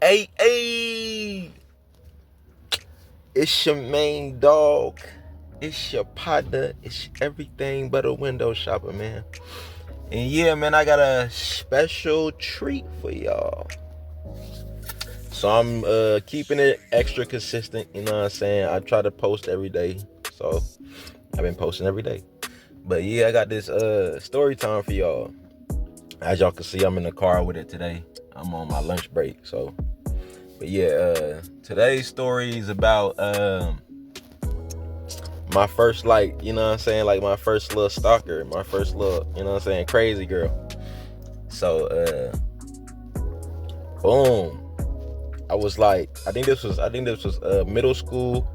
Hey, it's your main dog. It's your partner. It's everything but a window shopper, man. And yeah, man, I got a special treat for y'all. So I'm keeping it extra consistent, you know what I'm saying? I try to post every day. So I've been posting every day. But yeah, I got this story time for y'all. As y'all can see, I'm in the car with it today. I'm on my lunch break, so but yeah, today's story is about my first, like, you know what I'm saying, like my first little stalker, my first little, you know what I'm saying, crazy girl. So boom. I think this was middle school.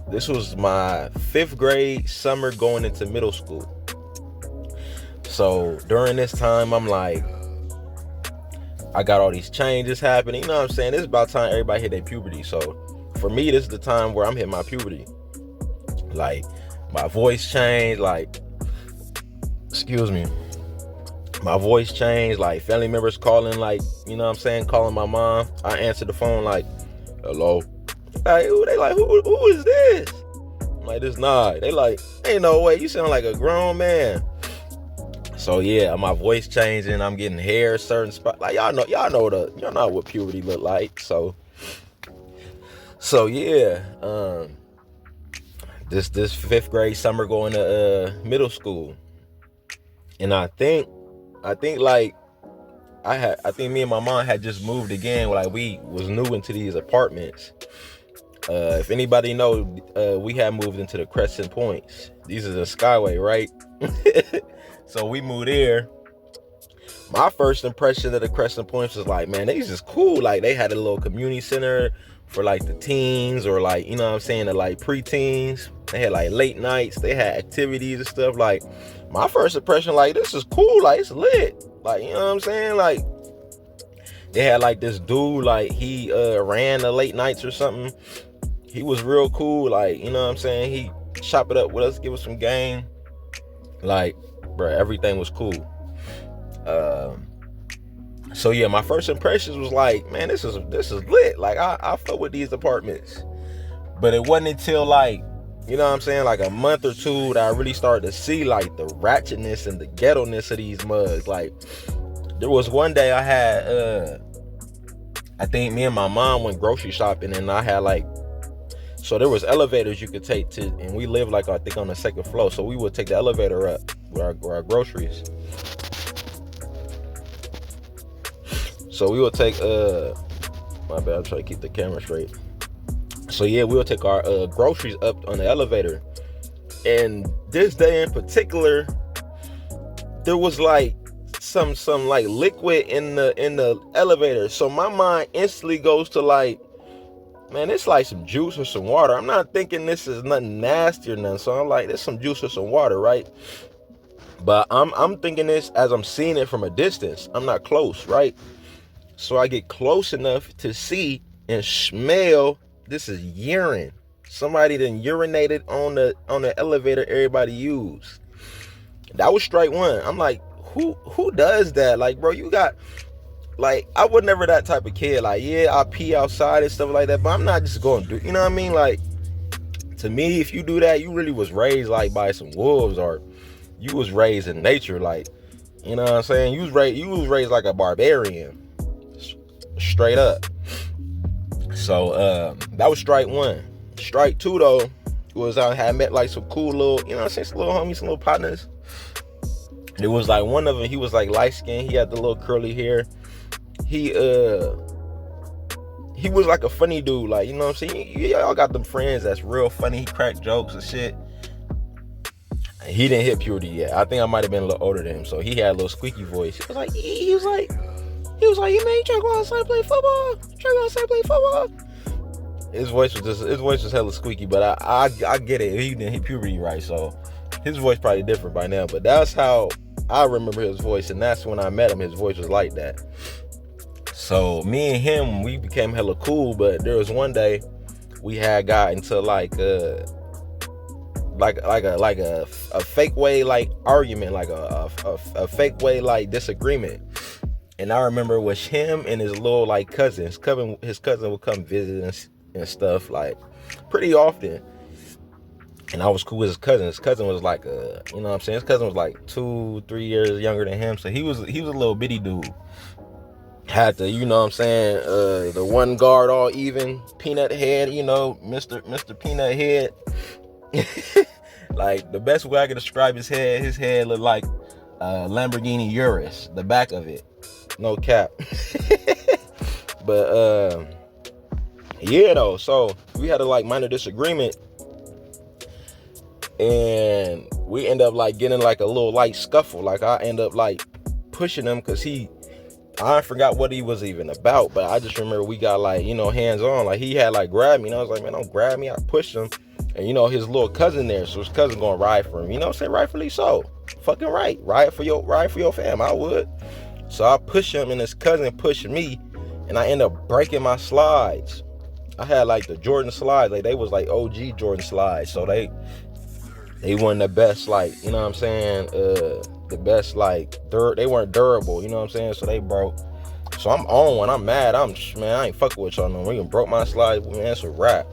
This was my 5th grade summer going into middle school. So during this time, I'm like, I got all these changes happening. You know what I'm saying? This is about time everybody hit their puberty. So for me, this is the time where I'm hitting my puberty. Like, my voice changed. Like, excuse me. My voice changed. Like, family members calling, like, you know what I'm saying? Calling my mom. I answered the phone like, hello. Like, who is this? I'm like, this nah. They like, ain't no way. You sound like a grown man. So yeah, my voice changing. I'm getting hair certain spot. Like, y'all know what puberty look like. So yeah, this 5th grade summer going to middle school, and I think like I think me and my mom had just moved again. Like, we was new into these apartments. If anybody know, we had moved into the Crescent Points. These are the Skyway, right? So we moved there. My first impression of the Crescent Points was like, man, they just cool. Like, they had a little community center for like the teens, or like, you know what I'm saying, the like preteens. They had like late nights. They had activities and stuff. Like, my first impression, like, this is cool. Like, it's lit. Like, you know what I'm saying? Like, they had like this dude, like, he ran the late nights or something. He was real cool. Like, you know what I'm saying? He chop it up with us, give us some game. Like, bro, everything was cool. So yeah, my first impressions was like, man, this is lit. Like, I fuck with these apartments. But it wasn't until, like, you know what I'm saying, like a month or two, that I really started to see like the ratchetness and the ghetto-ness of these mugs. Like, there was one day I had I think me and my mom went grocery shopping, and I had like, so there was elevators you could take to, and we lived like, I think, on the 2nd floor. So we would take the elevator up with our groceries. So we would take my bad, I'm trying to keep the camera straight. So yeah, we would take our groceries up on the elevator. And this day in particular, there was like some like liquid in the elevator. So my mind instantly goes to like, man, it's like some juice or some water. I'm not thinking this is nothing nasty or nothing. So I'm like, there's some juice or some water, right? But I'm thinking this as I'm seeing it from a distance. I'm not close, right? So I get close enough to see and smell, this is urine. Somebody done urinated on the elevator everybody used. That was strike one. I'm like, who does that? Like, bro, you got, like, I was never that type of kid. Like, yeah, I pee outside and stuff like that, but I'm not just going to do, you know what I mean? Like, to me, if you do that, you really was raised like by some wolves, or you was raised in nature. Like, you know what I'm saying? You was raised like a barbarian. Straight up. So that was strike one. Strike two, though, was I had met like some cool little, you know what I'm saying, some little homies, some little partners. There was like one of them, he was like light skinned, he had the little curly hair. He was like a funny dude, like, you know what I'm saying? Y'all got them friends that's real funny. He cracked jokes and shit. He didn't hit puberty yet. I think I might have been a little older than him, so he had a little squeaky voice. He was like, yeah, man, you trying to go outside and play football? His voice was hella squeaky, but I get it. He didn't hit puberty right, so his voice probably different by now. But that's how I remember his voice, and that's when I met him. His voice was like that. So me and him, we became hella cool. But there was one day we had got into like a fake way like argument, like a fake way like disagreement. And I remember it was him and his little like cousin. His cousin would come visit and stuff like pretty often. And I was cool with his cousin. His cousin was like you know what I'm saying? His cousin was like 2-3 years younger than him. So he was a little bitty dude. Had the, you know what I'm saying, the one guard all even, peanut head, you know, Mr. Peanut Head. Like the best way I could describe his head looked like Lamborghini Urus, the back of it. No cap. But yeah though, so we had a like minor disagreement, and we end up like getting like a little light scuffle. Like I end up like pushing him because I forgot what he was even about, but I just remember we got like, you know, hands on. Like he had like grabbed me, and I was like, man, don't grab me. I pushed him, and you know, his little cousin there, so his cousin gonna ride for him. You know what I'm saying? Rightfully so. Fucking right. Ride for your fam. I would. So I push him, and his cousin pushed me, and I end up breaking my slides. I had like the Jordan slides, like they was like OG Jordan slides, so they weren't the best, like, you know what I'm saying, the best, like, they weren't durable, you know what I'm saying, so they broke. So I'm on one, I'm mad, I ain't fucking with y'all no more. You broke my slide, man, it's a wrap.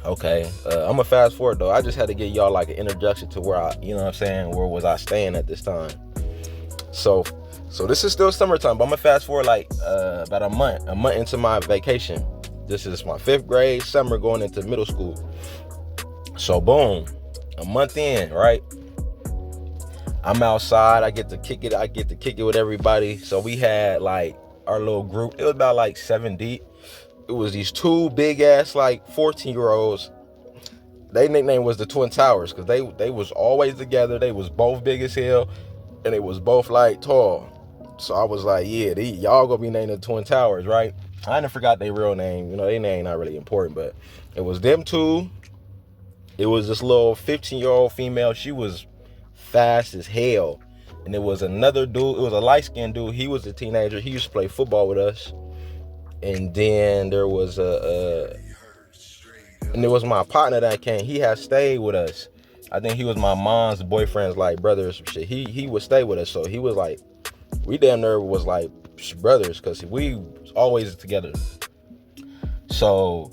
Okay, I'm gonna fast forward though. I just had to give y'all like an introduction to where I, you know what I'm saying, where was I staying at this time. So this is still summertime, but I'm gonna fast forward like about a month into my vacation. This is my 5th grade summer going into middle school. So boom, a month in, right? I'm outside. I get to kick it with everybody. So we had like our little group. It was about like 7 deep. It was these 2 big ass like 14-year-olds. Their nickname was the Twin Towers because they was always together. They was both big as hell, and they was both like tall. So I was like, yeah, y'all gonna be named the Twin Towers, right? I didn't forgot their real name. You know, their name not really important, but it was them 2. It was this little 15-year-old female. She was fast as hell. And there was another dude. It was a light-skinned dude. He was a teenager. He used to play football with us. And then there was and there was my partner that came. He had stayed with us. I think he was my mom's boyfriend's like brother or some shit. He would stay with us. So he was like, we damn near was like brothers because we was always together. So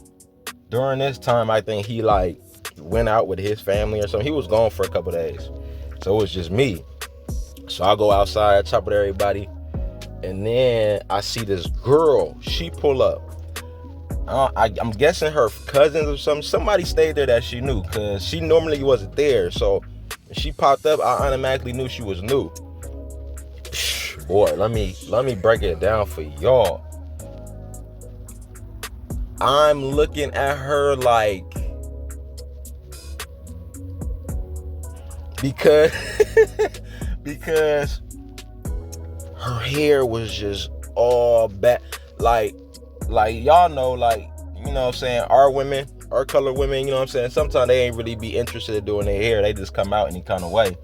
during this time, I think he like went out with his family or something. He was gone for a couple days, so it was just me. So I go outside, chop with everybody, and then I see this girl. She pull up. I'm guessing her cousins or something. Somebody stayed there that she knew, because she normally wasn't there. So when she popped up, I automatically knew she was new. Boy, let me break it down for y'all. I'm looking at her like, because her hair was just all back, like y'all know, like, you know what I'm saying, our color women, you know what I'm saying, sometimes they ain't really be interested in doing their hair. They just come out any kind of way.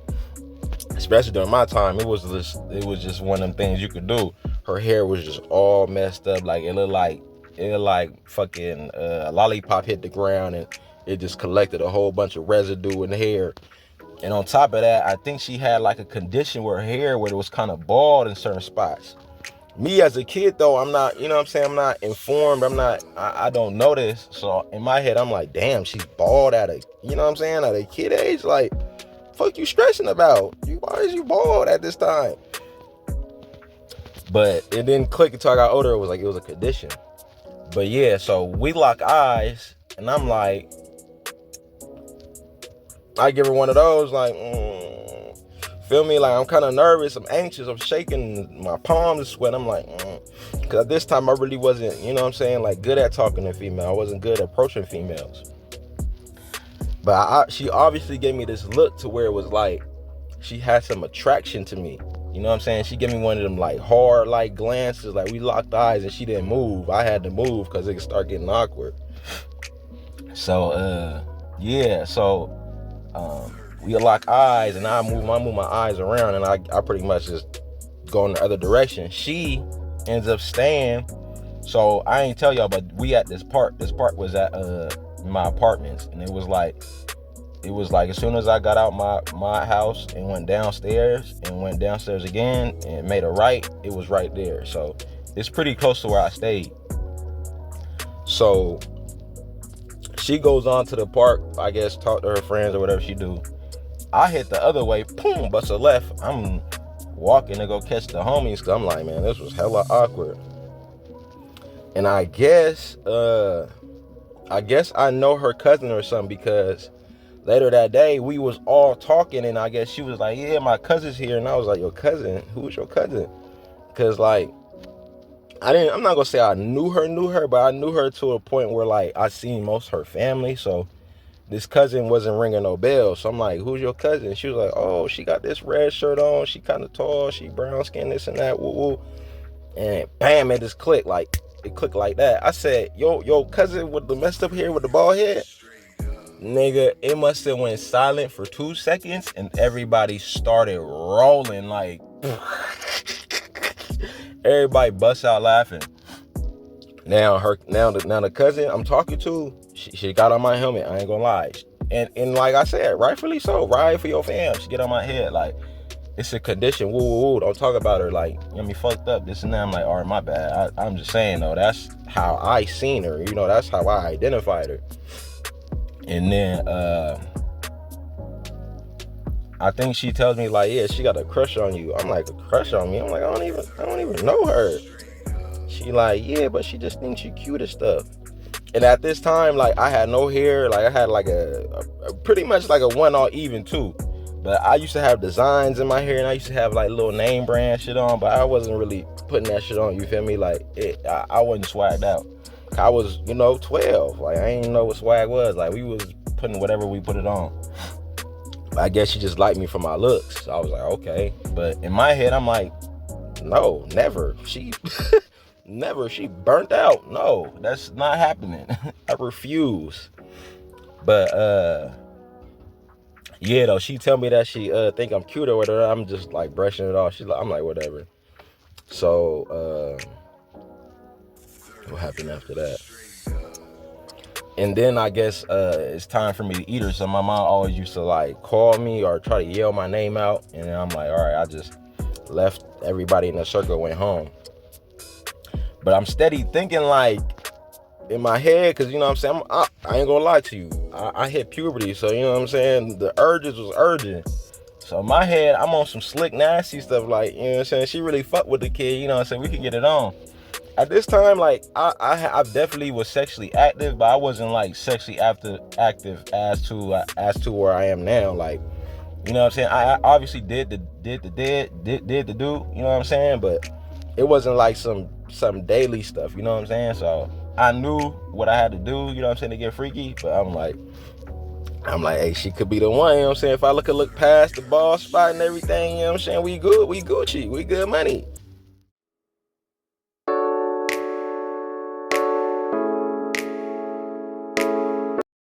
Especially during my time, it was just one of them things you could do. Her hair was just all messed up, like it looked like fucking a lollipop hit the ground and it just collected a whole bunch of residue in the hair. And on top of that, I think she had like a condition where her hair, where it was kind of bald in certain spots. Me as a kid though, I'm not, you know what I'm saying, I'm not informed, I don't know this. So in my head, I'm like, damn, she's bald at a, you know what I'm saying, at a kid age, like, fuck you stressing about? Why is you bald at this time? But it didn't click until I got older. It was like, it was a condition. But yeah, so we lock eyes, and I'm like, I give her one of those, like, feel me? Like, I'm kind of nervous, I'm anxious, I'm shaking, my palms are sweating. I'm like, because at this time I really wasn't, you know what I'm saying, like, good at talking to females. I wasn't good at approaching females. But she obviously gave me this look to where it was like she had some attraction to me. You know what I'm saying? She gave me one of them like hard like glances, like we locked eyes and she didn't move. I had to move because it could start getting awkward. So yeah, so we lock eyes and I move my eyes around and I pretty much just go in the other direction. She ends up staying. So I ain't tell y'all, but we at this park. This park was at my apartments, and it was like it was like as soon as I got out my house and went downstairs again and made a right, it was right there. So it's pretty close to where I stayed. So she goes on to the park, I guess, talk to her friends or whatever she do. I hit the other way, boom, bust a left. I'm walking to go catch the homies, cause I'm like, man, this was hella awkward. And I guess I know her cousin or something, because later that day we was all talking, and I guess she was like, yeah, my cousin's here. And I was like, your cousin? Who's your cousin? Cause like, I'm not gonna say I knew her, but I knew her to a point where like I seen most of her family. So this cousin wasn't ringing no bell. So I'm like, who's your cousin? She was like, oh, she got this red shirt on. She kind of tall. She brown skin, this and that. Woo woo. And bam, it just clicked. Like, it clicked like that. I said, yo, cousin with the messed up hair with the bald head? Nigga, it must have went silent for 2 seconds and everybody started rolling. Like, everybody busts out laughing. Now the cousin I'm talking to, she got on my helmet. I ain't gonna lie. And like I said, rightfully so. Ride for your fam. She get on my head. Like, it's a condition. Woo, woo, woo. Don't talk about her. Like, you know me, fucked up, this and that. I'm like, all right, my bad. I'm just saying, though, that's how I seen her. You know, that's how I identified her. And then, I think she tells me, like, yeah, she got a crush on you. I'm like, a crush on me? I'm like, I don't even know her. She like, yeah, but she just thinks you cute and stuff. And at this time, like, I had no hair. Like, I had like a pretty much like a one all even too. But I used to have designs in my hair, and I used to have like little name brand shit on, but I wasn't really putting that shit on, you feel me? Like, I wasn't swagged out. I was, 12. Like, I didn't know what swag was. Like, we was putting whatever we put it on. I guess she just liked me for my looks. So I was like, okay. But in my head, I'm like, no, never. She burnt out. No, that's not happening. I refuse. But yeah, though, she tell me that she think I'm cute or whatever. I'm just like brushing it off. I'm like, whatever. So what happened after that? And then I guess it's time for me to eat her. So my mom always used to like call me or try to yell my name out. And then I'm like, all right, I just left everybody in the circle, went home. But I'm steady thinking, like, in my head, because, you know what I'm saying, I ain't gonna lie to you. I hit puberty, so, you know what I'm saying, the urges was urging. So in my head, I'm on some slick, nasty stuff, like, you know what I'm saying, she really fucked with the kid, you know what I'm saying, we could get it on. At this time, like, I definitely was sexually active, but I wasn't, like, sexually active as to where I am now. Like, you know what I'm saying, I obviously did the do, you know what I'm saying, but it wasn't like some daily stuff, you know what I'm saying? So I knew what I had to do, you know what I'm saying, to get freaky. But I'm like, hey, she could be the one, you know what I'm saying? If I look past the ball spot and everything, you know what I'm saying, we good, we Gucci, we good money.